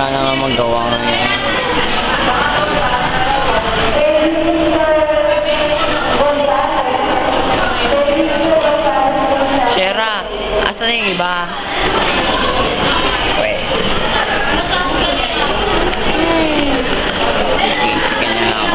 Wala naman magawa ngayon. Shera, asan na yung iba? Wait. Chicken na ako.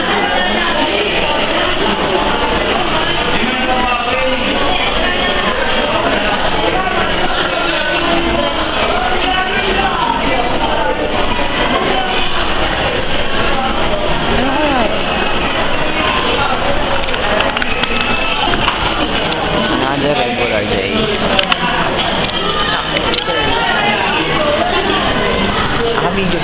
Another regular day. Video.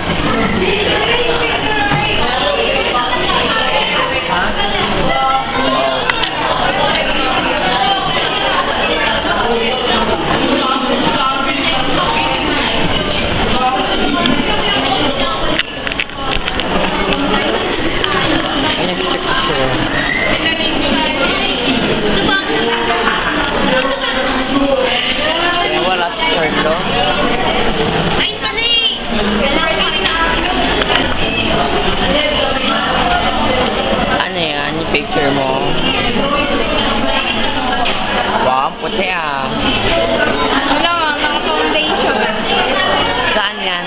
Wala si Charlo. Ano yan? Yung picture mo? Wow, puti ah. Wala nga, naka-foundation. Saan yan?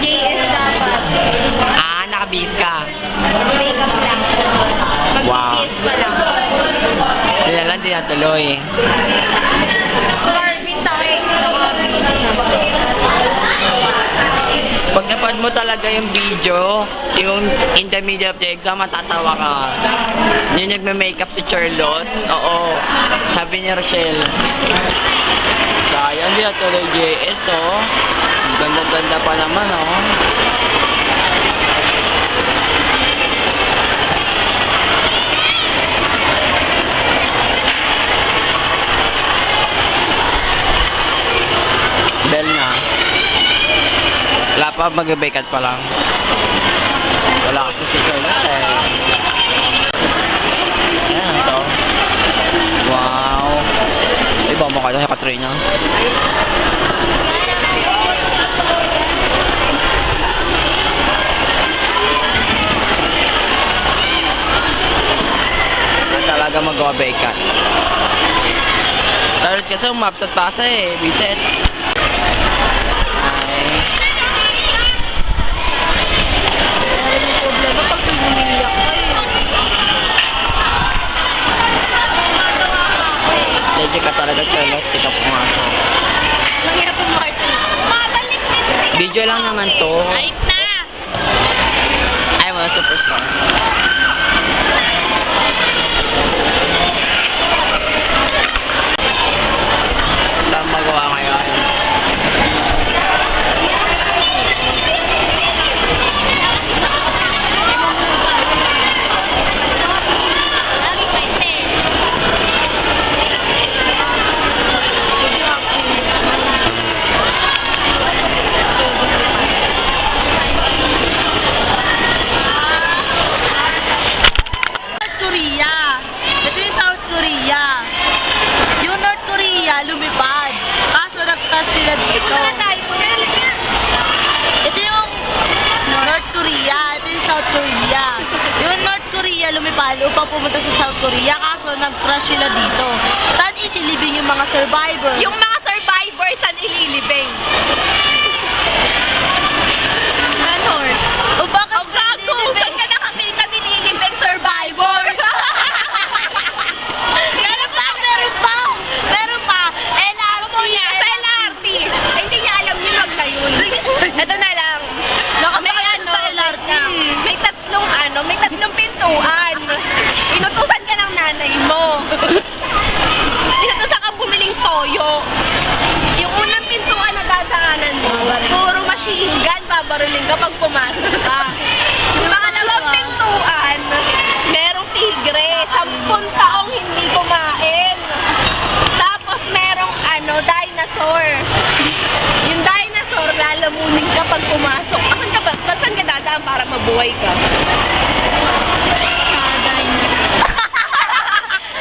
JS dapat. Ah, nakabihis ka. Makeup lang. Mag-BS pa lang. Hindi lang, di natuloy. So, Arvin tayo. Pag napad mo talaga yung video, yung in the middle of the exam, matatawa ka. Yung nagme-makeup si Charlotte, oo, sabi ni Rochelle. Sayang, di natuloy JS, oh. Ganda-ganda pa naman, oh. Bell na. Wala pa, mag-bake pa lang. Wala kasi si Charlotte eh. Ayan ito. Wow. Iba mo kayo sa Katrina. Talaga mag-bake cut. Charlotte kasi umaps at pasa eh. Biset. Legit ka talaga, Charlotte. Kita pumasok. Nangyari po, Martin. Mabalik din. Video lang naman to. Ay na! Ay, mga superstar. Saan magawa ngayon? Lumipad. Kaso nag-crash sila dito. Ito yung North Korea. Ito yung South Korea. Yung North Korea lumipad upang pumunta sa South Korea. Kaso nag-crash sila dito. Saan ililibing yung mga survivors? Yung mga survivors saan ililibing? Ano? O bakit Gago, saan ka nakakita nililibing survivors? Meron pa. LRT. Sa LRT. Ay, hindi niya alam yung wag na yun. Ito na lang. Nakasakay sa LRT. May tatlong pintuan. Inutusan ka ng nanay mo. Inutusan kang bumiling toyo. Yung unang pintuan na dadaanan mo, puro machine gun, babaruling ka pag pumasok ka. Yung pangalawang pintuan, merong tigre, 10 taong hindi kumain. Tapos merong dinosaur. Yung dinosaur, lalamunin ka pag pumasok. Saan ka dadaan para mabuhay ka?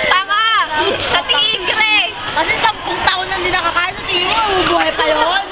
Tama! Sa tigre! Kasi 10 taon na hindi nakakain sa tingin mo, bubuhay pa yun.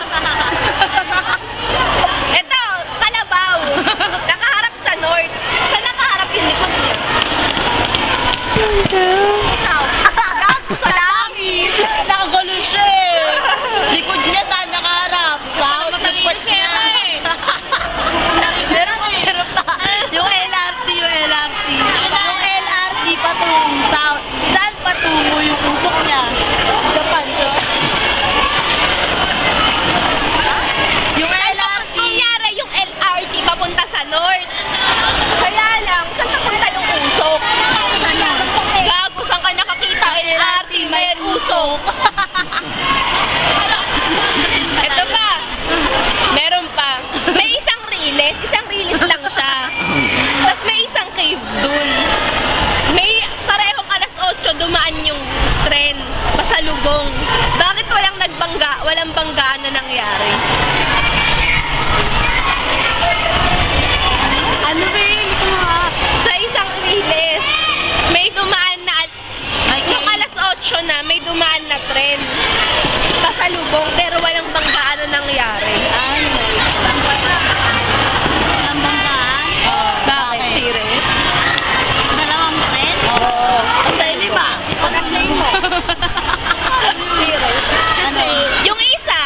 rin. Pasalubong, pero walang banggaan na nangyari. Walang banggaan? Bakit? Serious? Dalawang friend? Oo. Kasi di ba? Pag-play mo. Serious? Ano? Yung isa,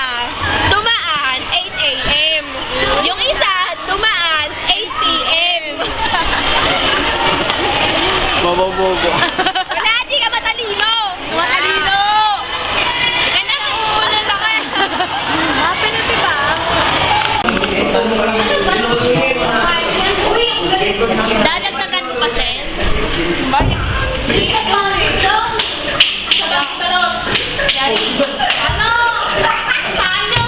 dumaan 8 a.m. Yung isa, dumaan 8 p.m. Bobo. Wala, di ka matalino. Matalino. Ika na, uulan ako eh. Penalty ba? Dadagdagan mo pa, Sen? Ano? Paano?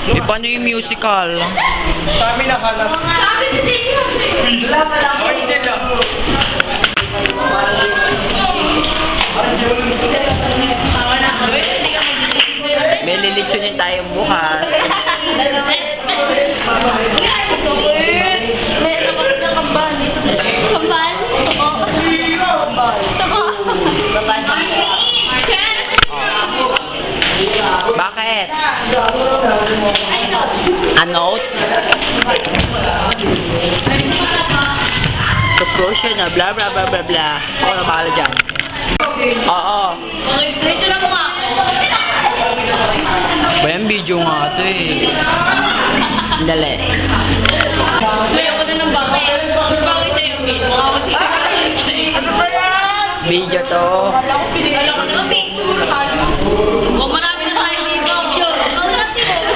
Eh, paano yung musical? Kami nakalap. Sabi ni Dino. Mars nila. May lilitsunin tayo bukas. Kambal? Tuko. Bakit? A note? To crush you na blah blah blah blah blah. Ako na bahala dyan. Oo. Dito na mukha ko. Ba yung video nga ito eh. Dali. Ayaw ko na ng bangay. Bangay sa'yo, Min. Video to. Alam ko na picture. O, marami na tayo dito. Ikaw natin mo.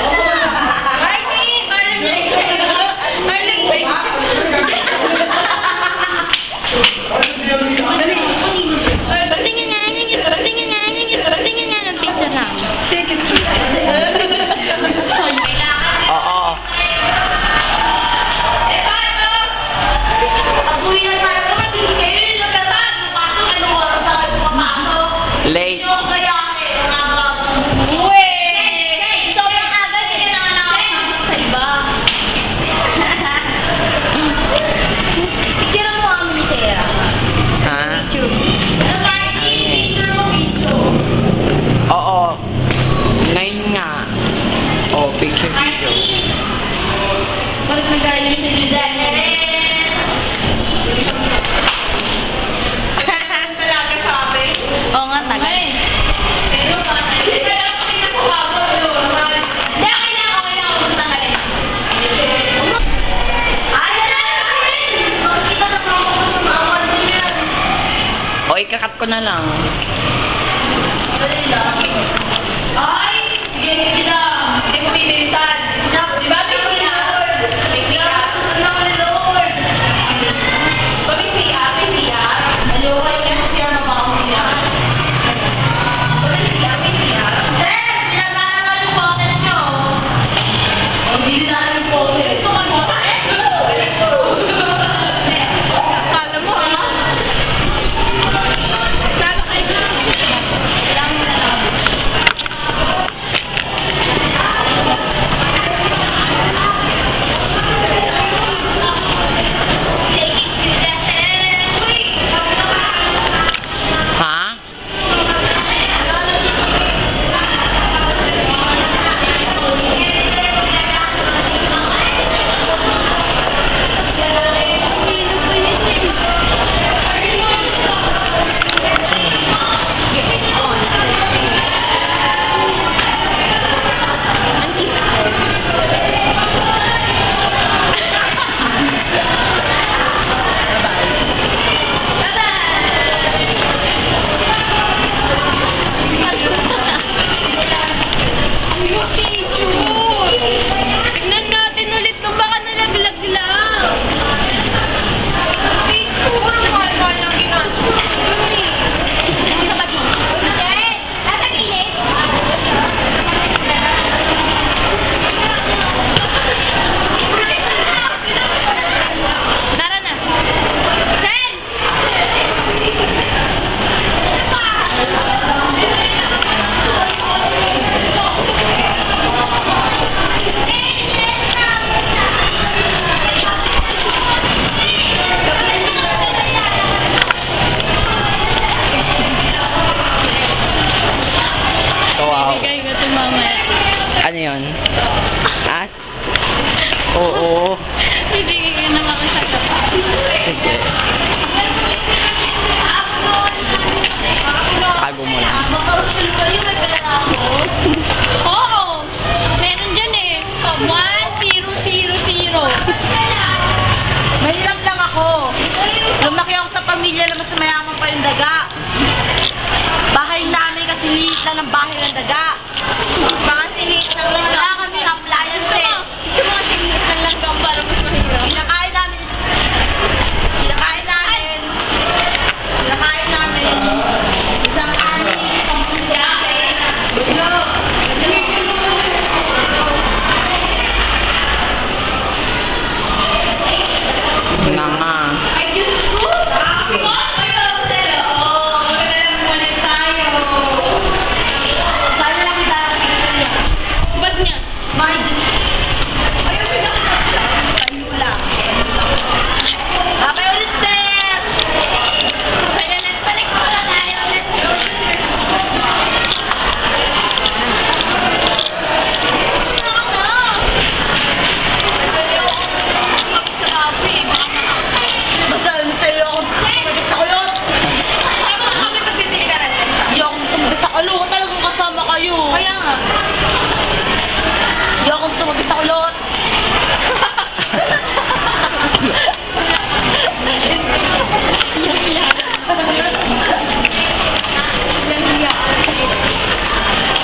Arlene! Arlene! Batingin nga ng picture namin. Oo. Late. Ha? Oo. Ngayon nga. Oh, picture video. Balik na galing dito si Daniel. Talaga sabi. Oo nga, tagal. Pero hindi kaya ako pinapakabot doon. Hindi, okay na. Punta ka rin. Ay, makikita na pa ako sa mama. O, ikakat ko na lang. Dali lang. Ay! Sige lang. Hindi ko bibilisan. Di ba, may siya? May siya. Susunod na ko ni Lord. Ba, may siya? May siya? Ayoko, hindi mo siya mapakasiya. Ba, may siya? May siya? Sir! Pinagdaan naman yung faucet nyo. Hindi din namin yung faucet. Ito ka sa tayo. Kala mo, ha? Sama kayo yun? As? Oo. Bibigyan ka naman ko sa Sige. Tago mo lang. Makarusul kayo, may pera ako. Oo! Meron dyan eh. 1000. Mahirap lang ako. Lumaki ako sa pamilya na mas mayaman pa yung daga. Bahay namin kasi liit lang ng bahay ng daga. Baka siniit lang lang. Wala kami appliances. Kasi mga siniit lang lang para mas mahirap. Kinakain namin. Isang ani, isang pulyake. Nga. Ay, Diyos ko! Ay, Rosel, oh! Magkakalang tayo. Sana lang kita niya. Ba't niya? May Diyos. Ayaw, pinakita. Panyo lang. Okay ulit, sir! Kaya balik ko lang tayo ulit. Basta sa'yo ako tumabas sa kulot. Tama ka kami pagbibili ka rin. Hindi ako tumabas sa kulot. Talagang kasama kayo. Kaya nga. Hindi ako tumabas sa kulot.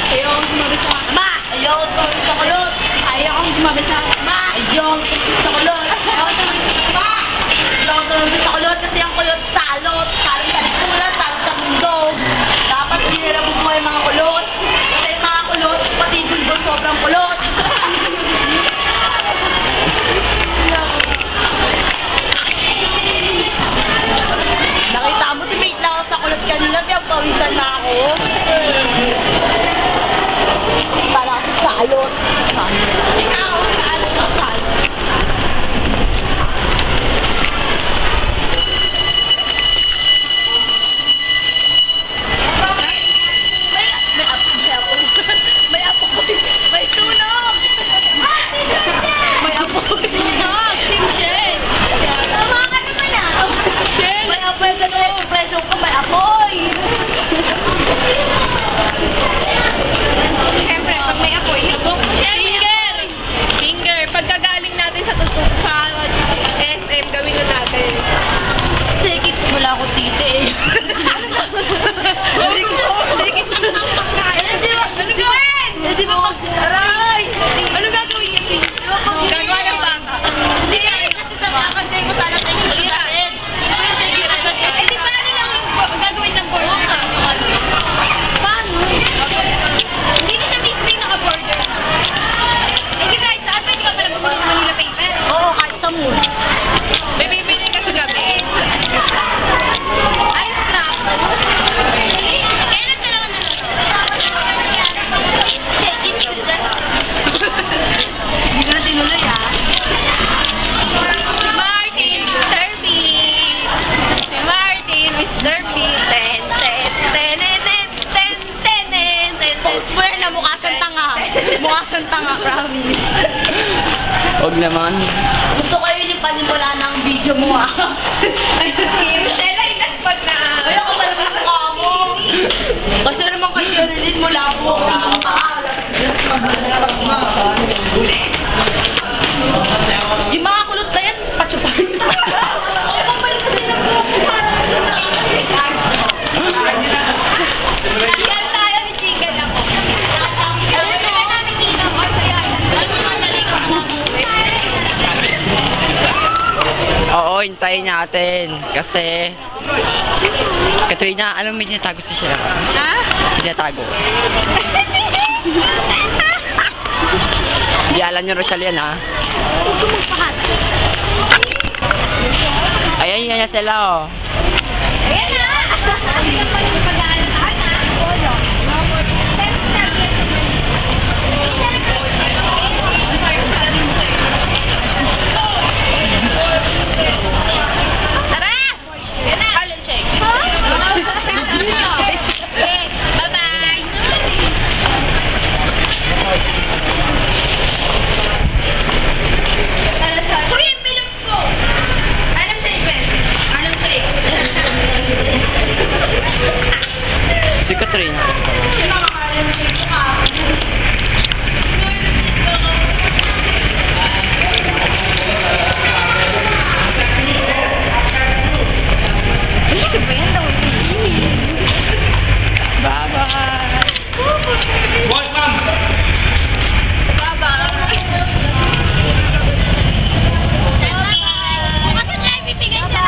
Ayaw akong tumabit sa Ma! Ayaw ko tumabas sa kulot. Ayaw akong tumabit sa Ma! Ayaw ko tumabas sa kulot. Ayaw akong tumabit sa Ma! Ayaw ko tumabas sa kulot kasi ang kulot salot. Salot sa likulan, salot sa mundo. Dapat hindi nila bumuhay yung mga kulot. Kasi yung mga kulot, pati bulbul sobrang kulot. Nakita mo, debate lang ako sa kulot kanina, kaya pawisan na ako. Para kasi salot. Salot. Ikaw, salot ka, salot. May apo ko. May tunog. May apo ko. Tunog! Sinjel! Tama ka naman ah. May apoy ka na expression ko, may apoy. Siyempre, pag may apoy, Finger! Finger! Pagkagaling natin sa tutok sa SM, gawin na natin. Sige, wala akong titi eh. Sige, ano gawin? Di ba pag... Aray! Ano gagawin niya, Pink? Gagawa ng baka. Hindi, kasi sa kakonsay ko sana tayo yung iran. Eh, di ba ano lang yung gagawin ng border lang yung ano? Paano? Hindi na siya mismo yung naka-border na. Eh, di kahit saan, pwede ka pala bumili ng Manila paper. Oo, kahit sa mood. May bibili ka sa gabi. Ay, scrap. Kailan ka naman Take it to the... Hindi ko na tinuloy ah. Si Martin, Mr. B. Si Martin, Mr. B. Ten, ten, ten, ten, ten, ten, ten, ten. Post mo yan na mukha siyang tanga. Mukha siyang tanga, promise. Huwag naman. Gusto ko yun yung panimula ng video mo ah. Ay, si Rochelle ay naspag na. Ayaw ko pala yung mukha mo. Kasi naman kayo rin mo labo. Yes, mag-laswag mo. Yung mga kulot na yan, patsupahin mo. Ang kapal kasi ng buhok ko, parang ang Yan tayo ni Chicken ako. Ano naman namin dito? Ano madali ka Oo, hintayin natin. Kasi... Katrina, anong may tinatago sa sila? Ha? Tinatago. Hindi alam niyo, Rochelle, yan, ha? Huwag ko magpahat. Ayan, yan sila, oh. Ayan na! Pag-aalaan na. Tara! Yan na! Harlem Shake. Okay, bye-bye! Sino makakain mo dito ka? Bye-bye. What, ma'am? Bukas na ibibigay sila.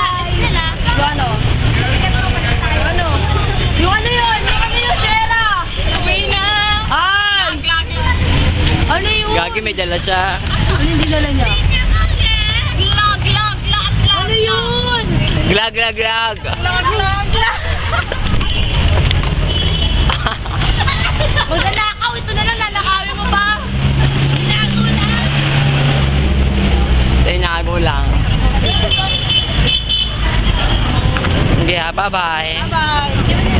Yung ano? Yung ano yun? Yung ano yun, Shera? Sabay na. Ay! Ano yun? Gagi, may dala siya. Ano yung dinala niya? Ano yun? Glag, glag, glag. Lag. Magnanakaw, ito na lang, nanakawin mo pa. Tinago lang. Tinago lang. Okay, bye-bye. Bye-bye.